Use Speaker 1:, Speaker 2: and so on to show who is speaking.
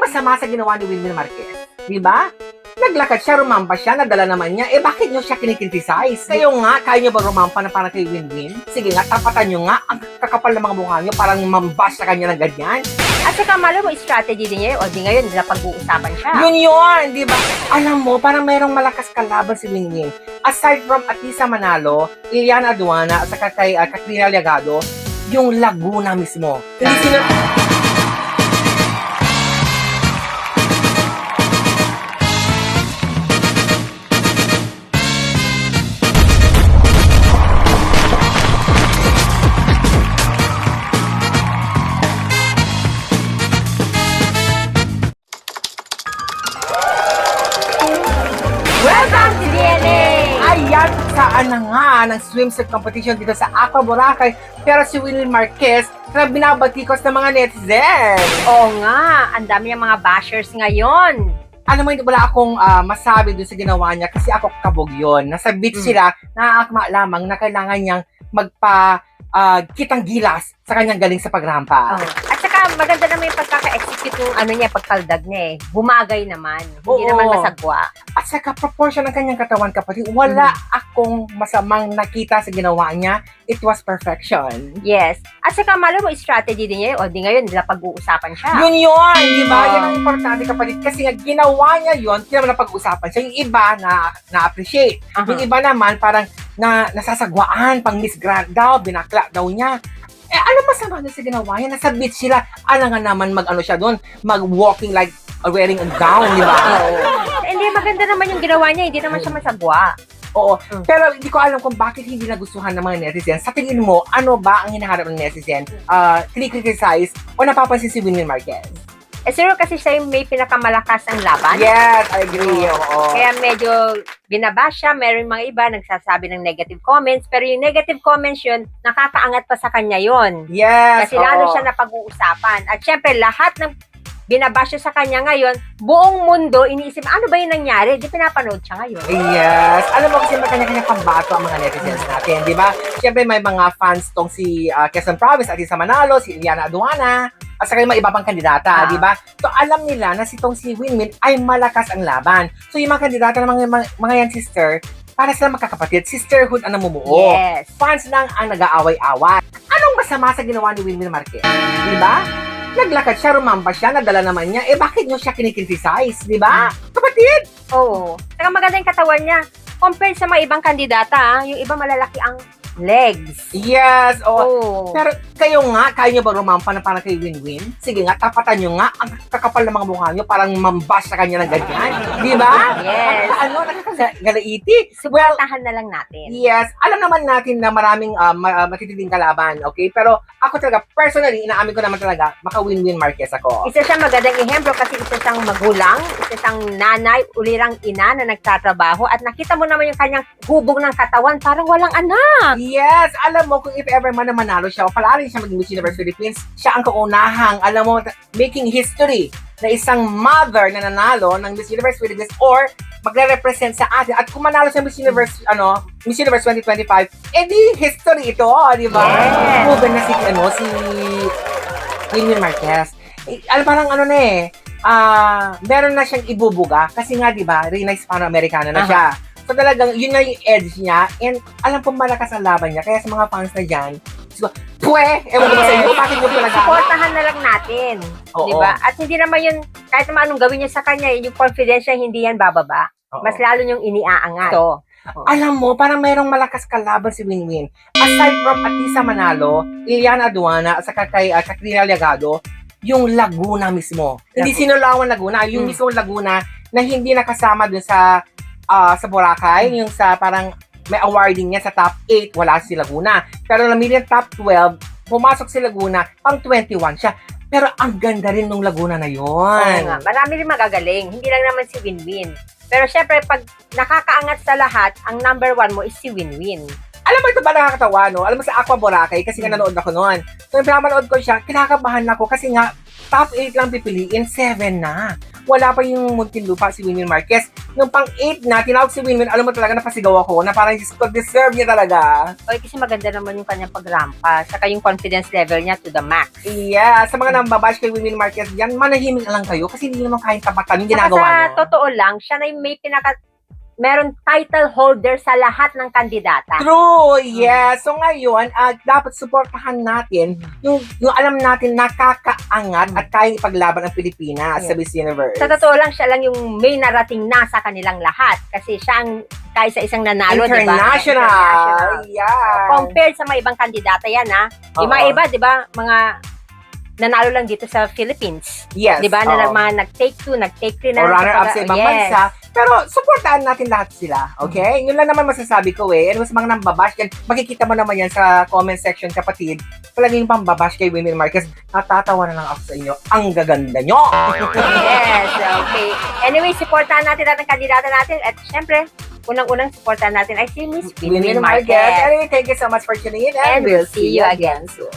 Speaker 1: masama sa ginawa ni Wilmer Marquez? Diba? Naglakad siya, rumampa siya, nadala naman niya. Eh, bakit nyo siya kinikriticize? Kayo nga, kaya nyo ba rumampa na parang kay Win-Win? Sige nga, tapatan nyo nga. Ang kakapal ng mga mukha nyo, parang mambash sa kanya ng ganyan.
Speaker 2: At saka malo mo, strategy din niya yun. O di ngayon, napag-uusapan siya.
Speaker 1: Yun, di ba? Alam mo, parang mayroong malakas kalaban si Win-Win. Aside from Atisa Manalo, Iliana Aduana, at saka kay Katrina Liagado, yung Laguna mismo. Hindi sila...
Speaker 2: Welcome to DNA!
Speaker 1: Ayan, saan na nga ng swimsuit competition dito sa Aqua Boracay. Pero si Wilmer Marquez na binabatikos ng mga netizen.
Speaker 2: Oo nga, ang dami ng mga bashers ngayon.
Speaker 1: Alam mo, hindi wala akong masabi dun sa ginawa niya kasi ako kabog yun. Nasa beach sila, naaakma lamang na kailangan niyang kitang gilas sa kanyang galing sa pagrampa.
Speaker 2: Oh. At saka maganda naman yung pagkaka-execute ng niya, pagkaldag niya eh. Bumagay naman, hindi
Speaker 1: Oo.
Speaker 2: naman masagwa.
Speaker 1: At saka proportion ng kanyang katawan, kapatid, wala akong masamang nakita sa ginawa niya. It was perfection.
Speaker 2: Yes. At saka malo mo, strategy din niya yun. O di ngayon, napag-uusapan siya.
Speaker 1: Yun, di ba? Yan ang importante, kapatid. Kasi nga, ginawa niya yun, hindi naman napag-usapan siya. Yung iba na-appreciate. Yung iba naman, parang nasasagwaan, pang Miss Grand daw, binakla daw niya. Eh, alam masama doon sa ginawa niya? Nasa beach sila, alangan naman mag-ano siya doon, mag-walking like wearing a gown, di ba?
Speaker 2: Hindi, maganda naman yung ginawa niya. Hindi naman siya masagwa.
Speaker 1: Oo. Pero hindi ko alam kung bakit hindi nagustuhan ng mga netizens. Sa tingin mo, ano ba ang hinaharap ng netizen? Kinikriticize o napapansin si Wilmer Marquez?
Speaker 2: Eh, siguro kasi siya yung may pinakamalakas ang laban.
Speaker 1: Yes, I agree. Oo.
Speaker 2: Kaya medyo binabash siya. Meron mga iba nagsasabi ng negative comments. Pero yung negative comments yun, nakakaangat pa sa kanya yun.
Speaker 1: Yes.
Speaker 2: Kasi lalo siya napag-uusapan. At syempre, lahat ng binabash siya sa kanya ngayon, buong mundo, iniisip, ano ba yung nangyari? Di pinapanood siya ngayon.
Speaker 1: Yes. Alam mo kasi may kanya-kanya pambato ang mga netizens natin, di ba? Siyempre may mga fans tong si Quezon Province, Atisa Manalo, si Iliana Aduana, at saka yung mga iba pang kandidata, di ba? So alam nila na si tong si Win-Win ay malakas ang laban. So yung mga kandidata ng mga yan sister, para sila magkakapatid, sisterhood ang namumuo.
Speaker 2: Yes.
Speaker 1: Fans lang ang nag-aaway-away. Anong masama sa ginawa ni Wilmer Marquez? Di ba? Naglakad siya, rumampa siya, nadala naman niya. Eh, bakit nyo siya kinikriticize? Di ba? Kapatid!
Speaker 2: Oo. Saka maganda yung katawan niya. Compared sa mga ibang kandidata, yung iba malalaki ang legs.
Speaker 1: Yes!
Speaker 2: Oo.
Speaker 1: Pero kayo nga, kaya nyo ba rumampa na parang kay Win-Win? Sige nga, tapatan nyo nga. Ang kakapal ng mga mukha nyo, parang mambash sa kanya ng ganyan. Di ba?
Speaker 2: Yes.
Speaker 1: Nakakagalaiti. Well,
Speaker 2: Suportahan na lang natin.
Speaker 1: yes, alam naman natin na maraming matitinding kalaban, okay? Pero ako talaga, personally, inaamin ko naman talaga, maka-Win-Win Marquez ako.
Speaker 2: Isa siyang magandang ehemplo kasi isa siyang magulang, isa siyang nanay, ulirang ina na nagtatrabaho at nakita mo naman yung kanyang hubog ng katawan, parang walang anak.
Speaker 1: Yes, alam mo, kung if ever man na manalo siya, o pala rin siya maging Miss Universe Philippines, siya ang kaunahang, alam mo, making history na isang mother na nanalo ng Miss Universe Philippines or magre-represent sa atin. At kung manalo sa Miss Universe, Miss Universe 2025, di history ito, di ba?
Speaker 2: Yes.
Speaker 1: Proven na si Wilmer Marquez. Parang meron na siyang ibubuga kasi nga, di ba, Reyna Hispano-Americana na siya. So talagang, yun na yung edge niya. And alam ko malakas ang laban niya. Kaya sa mga fans na dyan, ewan ko ba sa inyo, bakit nyo talaga?
Speaker 2: Suportahan na lang natin.
Speaker 1: Oo.
Speaker 2: Di ba? At hindi naman yun, kahit naman anong gawin niya sa kanya, yung confidence niya, hindi yan bababa.
Speaker 1: Oo.
Speaker 2: Mas lalo niyong iniaangat. So,
Speaker 1: Alam mo, parang mayroong malakas kalaban si Win-Win. Aside from Atisa Manalo, Iliana Aduana, at saka kay Katrina Liagado, yung Laguna mismo. Hindi Sinulawan Laguna, yung mismo Laguna na hindi nakasama dun sa Boracay, yung sa parang may awarding niya sa top 8, wala si Laguna. Pero namili yung top 12, pumasok si Laguna, pang 21 siya. Pero ang ganda rin nung Laguna na yun.
Speaker 2: oo nga, marami rin magagaling. Hindi lang naman si Win-Win. Pero syempre, pag nakakaangat sa lahat, ang number 1 mo is si Win-Win.
Speaker 1: Alam mo, ito ba nakakatawa, no? Alam mo sa Aqua Boracay, kasi nga nanood ako noon. So, yung pinapanood ko siya, kinakabahan ako kasi nga, top 8 lang pipiliin, 7 na. wala pa yung Muntinlupa si Winwin Marquez. Nung pang-8 na, tinawag si Winwin, alam mo talaga, napasigaw ako, na parang deserve niya talaga.
Speaker 2: Oy, kasi maganda naman yung kanyang pagrampa. Saka yung confidence level niya to the max.
Speaker 1: Yeah, sa mga nambabash kay Winwin Marquez, yan, manahimik na lang kayo kasi hindi naman kayang tapatan yung
Speaker 2: Saka
Speaker 1: ginagawa
Speaker 2: sa
Speaker 1: niyo.
Speaker 2: totoo lang, siya na yung may meron title holder sa lahat ng kandidata.
Speaker 1: True, yeah. So ngayon, dapat suportahan natin yung alam natin nakakaangat at kayang ipaglaban ang Pilipinas sa Miss Universe.
Speaker 2: Sa totoo lang, siya lang yung may narating na sa kanilang lahat. Kasi siya ang kaysa isang nanalo, di ba?
Speaker 1: International. Yeah.
Speaker 2: Compared sa mga ibang kandidata yan, ha? Yung mga iba, di ba, mga nanalo lang dito sa Philippines.
Speaker 1: Yes.
Speaker 2: Di ba? Na mga nag-take 2, nag-take 3 na.
Speaker 1: O runner-up sa ibang bansa. Pero supportahan natin lahat sila. Okay? Yun lang naman masasabi ko eh. And sa mga nambabash yan, makikita mo naman yan sa comment section, kapatid. Talagang yung pambabash kay Winwin Marquez, natatawa na lang ako sa inyo. Ang gaganda nyo!
Speaker 2: Yes, okay. Anyway, supportahan natin lahat ng kandidata natin. At syempre, unang-unang supportahan natin ay si Miss Winwin Marquez.
Speaker 1: Anyway, thank you so much for tuning in and we'll see you again soon.